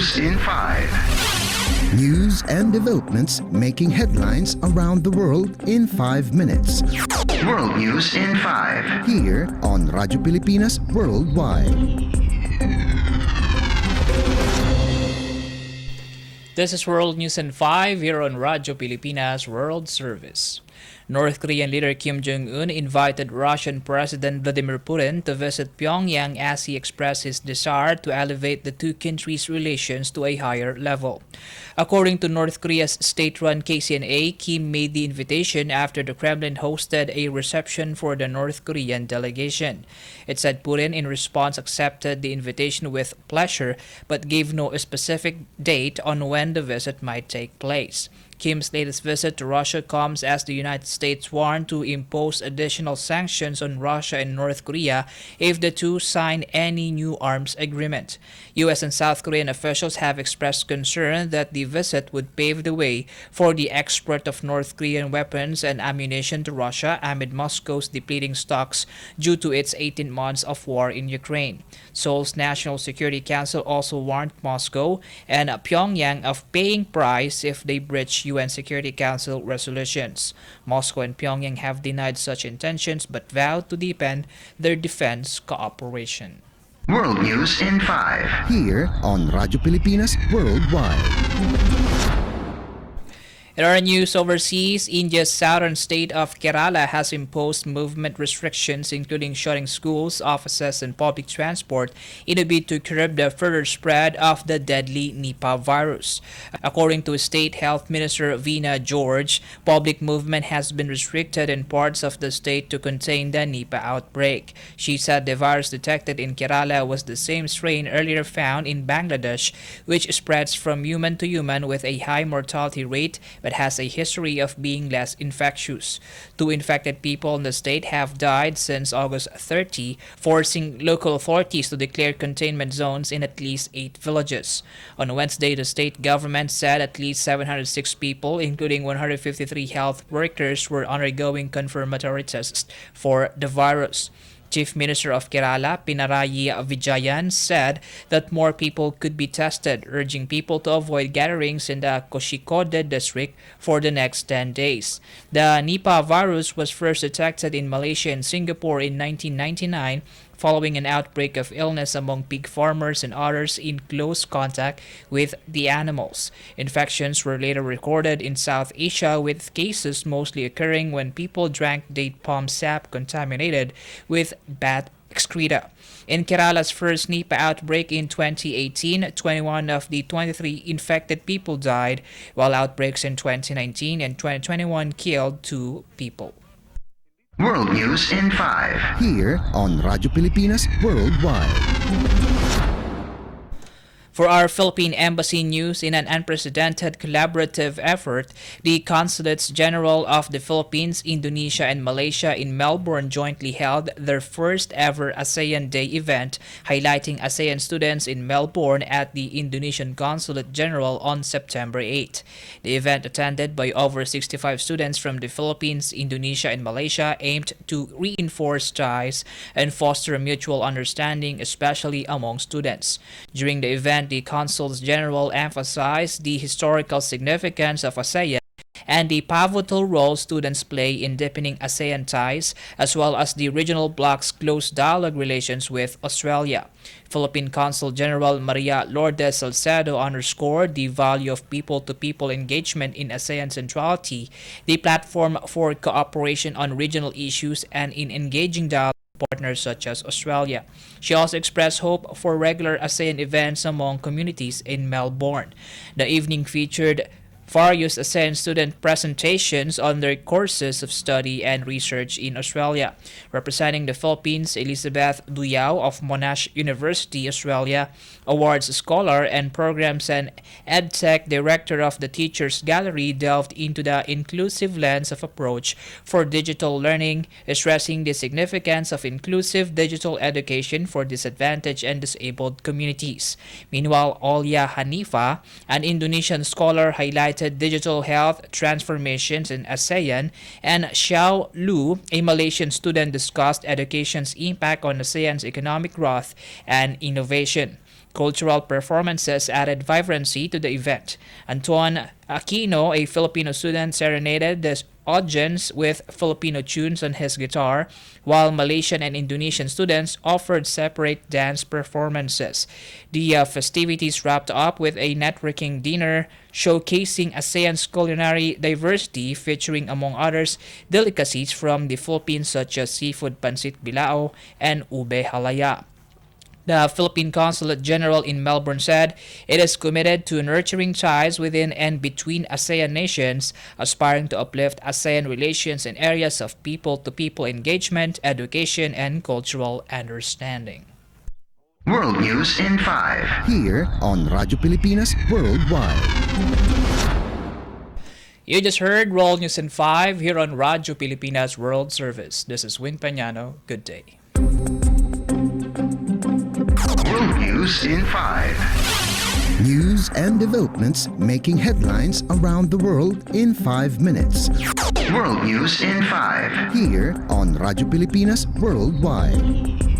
News in 5. News and developments making headlines around the world in 5 minutes. World News in 5. Here on Radyo Pilipinas Worldwide. This is World News in 5 here on Radyo Pilipinas World Service. North Korean leader Kim Jong-un invited Russian President Vladimir Putin to visit Pyongyang as he expressed his desire to elevate the two countries' relations to a higher level. According to North Korea's state-run KCNA, Kim made the invitation after the Kremlin hosted a reception for the North Korean delegation. It said Putin, in response, accepted the invitation with pleasure but gave no specific date on when the visit might take place. Kim's latest visit to Russia comes as the United States warned to impose additional sanctions on Russia and North Korea if the two sign any new arms agreement. U.S. and South Korean officials have expressed concern that the visit would pave the way for the export of North Korean weapons and ammunition to Russia amid Moscow's depleting stocks due to its 18 months of war in Ukraine. Seoul's National Security Council also warned Moscow and Pyongyang of paying price if they breach UN Security Council resolutions. Moscow and Pyongyang have denied such intentions but vowed to deepen their defense cooperation. World News in 5. Here on Radyo Pilipinas Worldwide. In our news overseas, India's southern state of Kerala has imposed movement restrictions, including shutting schools, offices, and public transport in a bid to curb the further spread of the deadly Nipah virus. According to State Health Minister Veena George, public movement has been restricted in parts of the state to contain the Nipah outbreak. She said the virus detected in Kerala was the same strain earlier found in Bangladesh, which spreads from human to human with a high mortality rate but has a history of being less infectious. 2 infected people in the state have died since August 30, forcing local authorities to declare containment zones in at least 8 villages. On Wednesday, the state government said at least 706 people, including 153 health workers, were undergoing confirmatory tests for the virus. Chief Minister of Kerala, Pinarayi Vijayan, said that more people could be tested, urging people to avoid gatherings in the Kozhikode district for the next 10 days. The Nipah virus was first detected in Malaysia and Singapore in 1999, following an outbreak of illness among pig farmers and others in close contact with the animals. Infections were later recorded in South Asia, with cases mostly occurring when people drank date palm sap contaminated with bat excreta. In Kerala's first Nipah outbreak in 2018, 21 of the 23 infected people died, while outbreaks in 2019 and 2021 killed 2 people. World News in 5. Here on Radyo Pilipinas Worldwide. For our Philippine Embassy news, in an unprecedented collaborative effort, the Consulates General of the Philippines, Indonesia, and Malaysia in Melbourne jointly held their first ever ASEAN Day event, highlighting ASEAN students in Melbourne at the Indonesian Consulate General on September 8. The event, attended by over 65 students from the Philippines, Indonesia, and Malaysia, aimed to reinforce ties and foster mutual understanding, especially among students. During the event, the Consuls General emphasized the historical significance of ASEAN and the pivotal role students play in deepening ASEAN ties, as well as the regional bloc's close dialogue relations with Australia. Philippine Consul General Maria Lourdes Salcedo underscored the value of people-to-people engagement in ASEAN centrality, the platform for cooperation on regional issues, and in engaging dialogue partners such as Australia. She also expressed hope for regular ASEAN events among communities in Melbourne. The evening featured various ASEAN student presentations on their courses of study and research in Australia. Representing the Philippines, Elizabeth Duyao of Monash University, Australia, awards scholar and programs and EdTech director of the Teachers Gallery, delved into the inclusive lens of approach for digital learning, stressing the significance of inclusive digital education for disadvantaged and disabled communities. Meanwhile, Olia Hanifa, an Indonesian scholar, highlighted digital health transformations in ASEAN, and Xiao Lu, a Malaysian student, discussed education's impact on ASEAN's economic growth and innovation. Cultural performances added vibrancy to the event. Anton Aquino, a Filipino student, serenaded the audience with Filipino tunes on his guitar, while Malaysian and Indonesian students offered separate dance performances. The festivities wrapped up with a networking dinner showcasing ASEAN's culinary diversity, featuring, among others, delicacies from the Philippines such as seafood pancit bilao and ube halaya. The Philippine Consulate General in Melbourne said it is committed to nurturing ties within and between ASEAN nations, aspiring to uplift ASEAN relations in areas of people-to-people engagement, education, and cultural understanding. World News in 5. Here on Radyo Pilipinas Worldwide. You just heard World News in 5 here on Radyo Pilipinas World Service. This is Peñano. Good day. World News in 5. News and developments making headlines around the world in 5 minutes. World News in 5. Here on Radyo Pilipinas Worldwide.